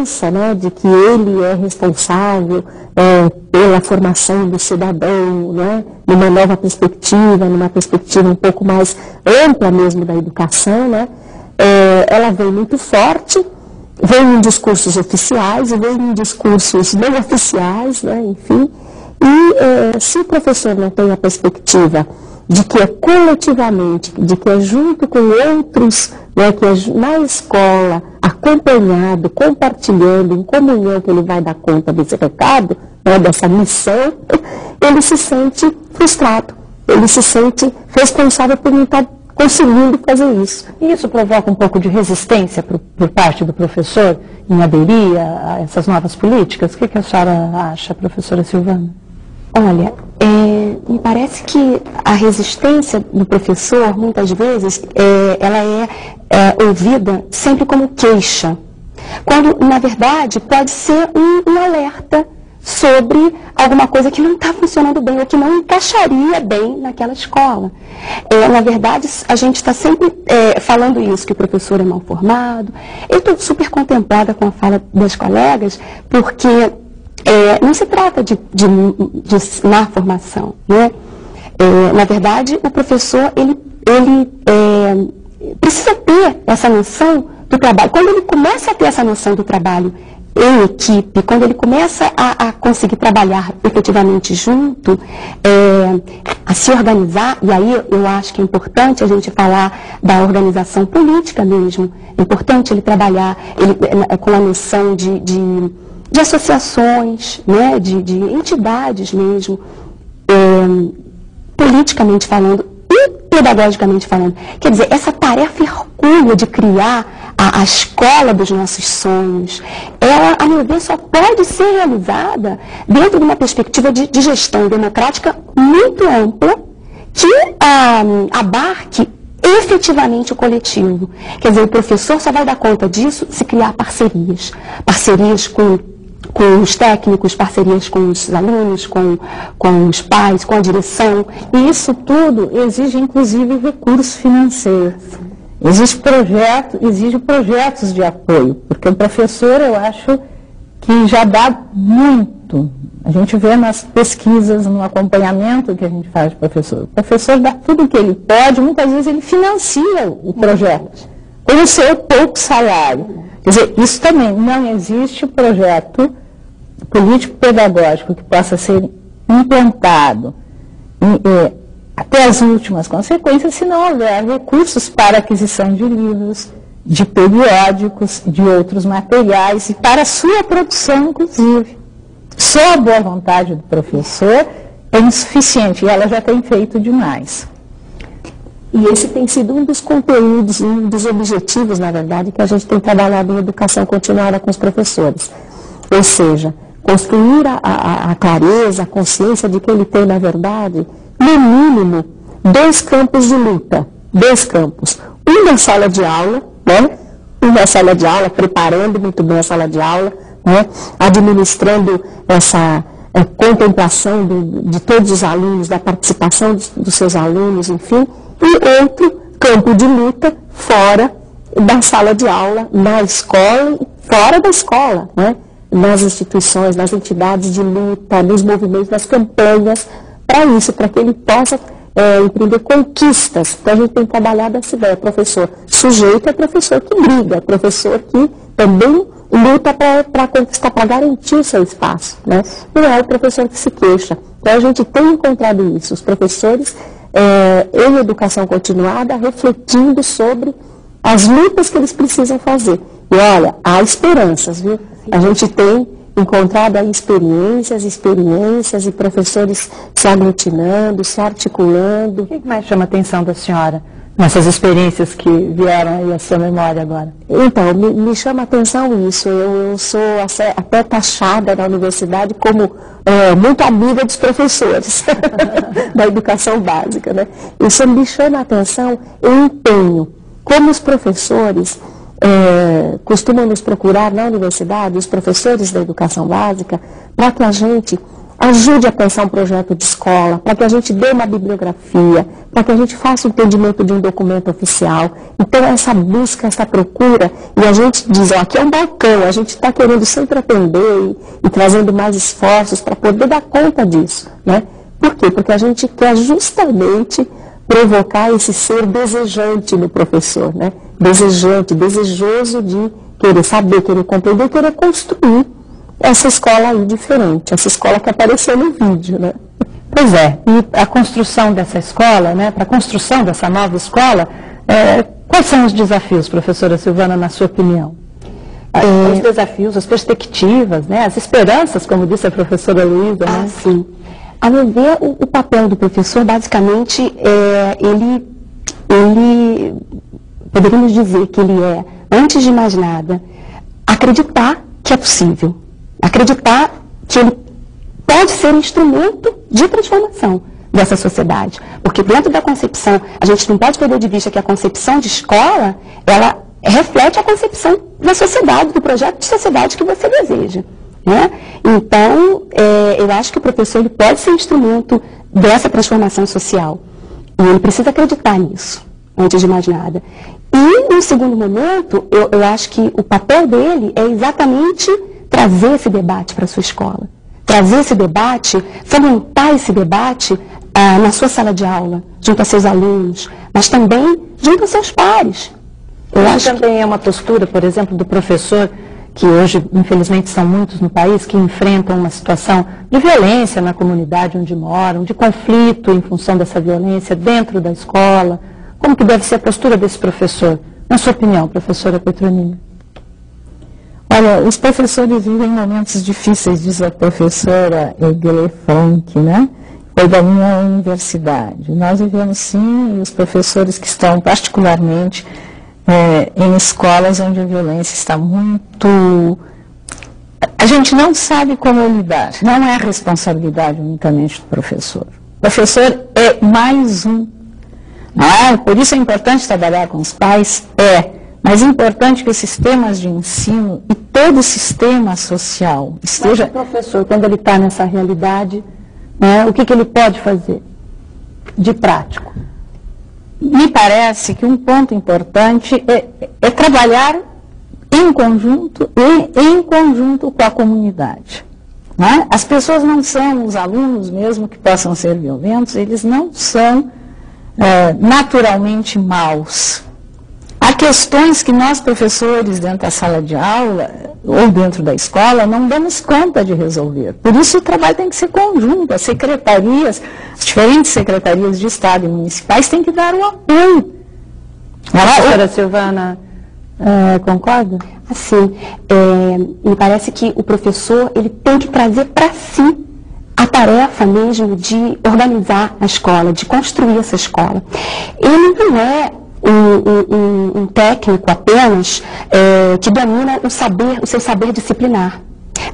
crença, né, de que ele é responsável pela formação do cidadão, né, numa nova perspectiva, numa perspectiva um pouco mais ampla mesmo da educação, né, ela vem muito forte, vem em discursos oficiais e vem em discursos não oficiais, né, enfim. E se o professor não tem a perspectiva de que é coletivamente, de que é junto com outros, né, que é na escola, acompanhado, compartilhando, em comunhão, que ele vai dar conta desse recado, né, dessa missão, ele se sente frustrado, ele se sente responsável por não estar conseguindo fazer isso. E isso provoca um pouco de resistência por parte do professor em aderir a essas novas políticas? O que a senhora acha, professora Silvana? Olha, me parece que a resistência do professor, muitas vezes, ela é ouvida sempre como queixa, quando, na verdade, pode ser um alerta sobre alguma coisa que não está funcionando bem ou que não encaixaria bem naquela escola. Na verdade, a gente está sempre falando isso, que o professor é mal formado. Eu estou super contemplada com a fala das colegas, porque não se trata de má formação, né? Na verdade, o professor ele precisa ter essa noção do trabalho. Quando ele começa a ter essa noção do trabalho em equipe, quando ele começa a conseguir trabalhar efetivamente junto, a se organizar, e aí eu acho que é importante a gente falar da organização política mesmo. É importante ele trabalhar com a noção de associações, né, de entidades mesmo, politicamente falando e pedagogicamente falando. Quer dizer, essa tarefa hercúlea de criar a escola dos nossos sonhos, ela, a meu ver, só pode ser realizada dentro de uma perspectiva de gestão democrática muito ampla, que abarque efetivamente o coletivo. Quer dizer, o professor só vai dar conta disso se criar parcerias. Parcerias com os técnicos, parcerias com os alunos, com os pais, com a direção. E isso tudo exige, inclusive, recurso financeiro. Exige projetos de apoio, porque o professor, eu acho que já dá muito. A gente vê nas pesquisas, no acompanhamento que a gente faz de professor. O professor dá tudo o que ele pode, muitas vezes ele financia o projeto, com o seu pouco salário. Quer dizer, isso também, não existe projeto político-pedagógico que possa ser implantado até as últimas consequências, se não houver recursos para aquisição de livros, de periódicos, de outros materiais e para a sua produção, inclusive. Só a boa vontade do professor é insuficiente e ela já tem feito demais. E esse tem sido um dos conteúdos, um dos objetivos, na verdade, que a gente tem trabalhado em educação continuada com os professores. Ou seja, construir a clareza, a consciência de que ele tem, na verdade, no mínimo, 2 campos de luta. 2 campos. Um na sala de aula, né? Um na sala de aula, preparando muito bem a sala de aula, né? Administrando essa contemplação de todos os alunos, da participação dos seus alunos, enfim. E outro campo de luta fora da sala de aula, na escola, fora da escola, né? Nas instituições, nas entidades de luta, nos movimentos, nas campanhas, para isso, para que ele possa empreender conquistas. Então a gente tem trabalhado essa ideia, professor sujeito é professor que briga, é professor que também luta para conquistar, para garantir o seu espaço, né? Não é o professor que se queixa. Então a gente tem encontrado isso, os professores em educação continuada, refletindo sobre as lutas que eles precisam fazer. E olha, há esperanças, viu? A gente tem encontrado aí experiências e professores se aglutinando, se articulando. O que mais chama a atenção da senhora nessas experiências que vieram aí à sua memória agora? Então, me chama a atenção isso. Eu sou até taxada na universidade como muito amiga dos professores da educação básica, né? Isso me chama a atenção o empenho. Como os professores costumam nos procurar na universidade, os professores da educação básica, para que a gente ajude a pensar um projeto de escola, para que a gente dê uma bibliografia, para que a gente faça o entendimento de um documento oficial. Então, essa busca, essa procura, e a gente diz, ó, aqui é um balcão, a gente está querendo sempre atender e trazendo mais esforços para poder dar conta disso, né? Por quê? Porque a gente quer justamente provocar esse ser desejante no professor, né? Desejante, desejoso de querer saber, querer compreender, querer construir essa escola aí diferente, essa escola que apareceu no vídeo, né? Pois é, e a construção dessa escola, né, para a construção dessa nova escola, quais são os desafios, professora Silvana, na sua opinião? Os desafios, as perspectivas, né, as esperanças, como disse a professora Luísa, né? Sim. A meu ver, o papel do professor, basicamente, ele poderíamos dizer que ele é, antes de mais nada, acreditar que é possível. Acreditar que ele pode ser um instrumento de transformação dessa sociedade. Porque dentro da concepção, a gente não pode perder de vista que a concepção de escola, ela reflete a concepção da sociedade, do projeto de sociedade que você deseja. Né? Então, eu acho que o professor ele pode ser instrumento dessa transformação social. E ele precisa acreditar nisso, antes de mais nada. E, no segundo momento, eu acho que o papel dele é exatamente trazer esse debate para a sua escola. Trazer esse debate, fomentar esse debate na sua sala de aula, junto a seus alunos, mas também junto a seus pares. Eu acho que também é uma postura, por exemplo, do professor, que hoje, infelizmente, são muitos no país, que enfrentam uma situação de violência na comunidade onde moram, de conflito em função dessa violência dentro da escola. Como que deve ser a postura desse professor? Na sua opinião, professora Petronina? Olha, os professores vivem momentos difíceis, diz a professora Egle Frank, né? Foi da minha universidade. Nós vivemos, sim, e os professores que estão particularmente em escolas onde a violência está muito... A gente não sabe como lidar. Não é a responsabilidade unicamente do professor. O professor é mais um. Por isso é importante trabalhar com os pais? Mas é importante que os sistemas de ensino e todo o sistema social esteja... Mas o professor, quando ele está nessa realidade, né, o que ele pode fazer de prático? Me parece que um ponto importante é trabalhar em conjunto e em conjunto com a comunidade. Né? As pessoas não são, os alunos mesmo que possam ser violentos, eles não são naturalmente maus. Há questões que nós, professores, dentro da sala de aula ou dentro da escola, não damos conta de resolver. Por isso o trabalho tem que ser conjunto. As secretarias, as diferentes secretarias de Estado e municipais têm que dar o apoio. Professora Silvana, concorda? Assim, me parece que o professor ele tem que trazer para si a tarefa mesmo de organizar a escola, de construir essa escola. Ele não é um técnico apenas que domina o seu saber disciplinar.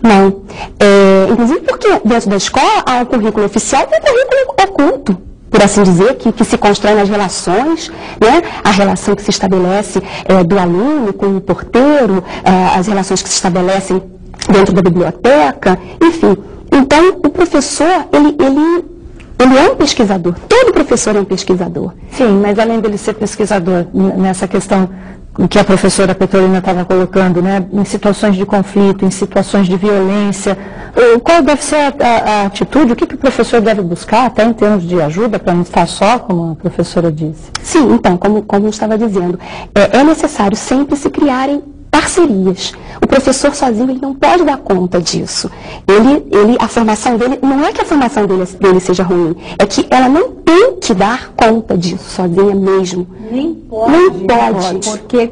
Não. Inclusive porque dentro da escola há um currículo oficial e um currículo oculto, por assim dizer, que se constrói nas relações, né? A relação que se estabelece do aluno com o porteiro, as relações que se estabelecem dentro da biblioteca, enfim. Então, o professor, ele é um pesquisador. Todo professor é um pesquisador. Sim, mas além dele ser pesquisador, nessa questão que a professora Petronina estava colocando, né, em situações de conflito, em situações de violência, qual deve ser a atitude, o que o professor deve buscar, até em termos de ajuda, para não estar só, como a professora disse? Sim, então, como eu estava dizendo, é necessário sempre se criarem parcerias. O professor sozinho ele não pode dar conta disso. A formação dele, não é que a formação dele seja ruim, é que ela não tem que dar conta disso sozinha mesmo. Nem pode. Nem pode. Porque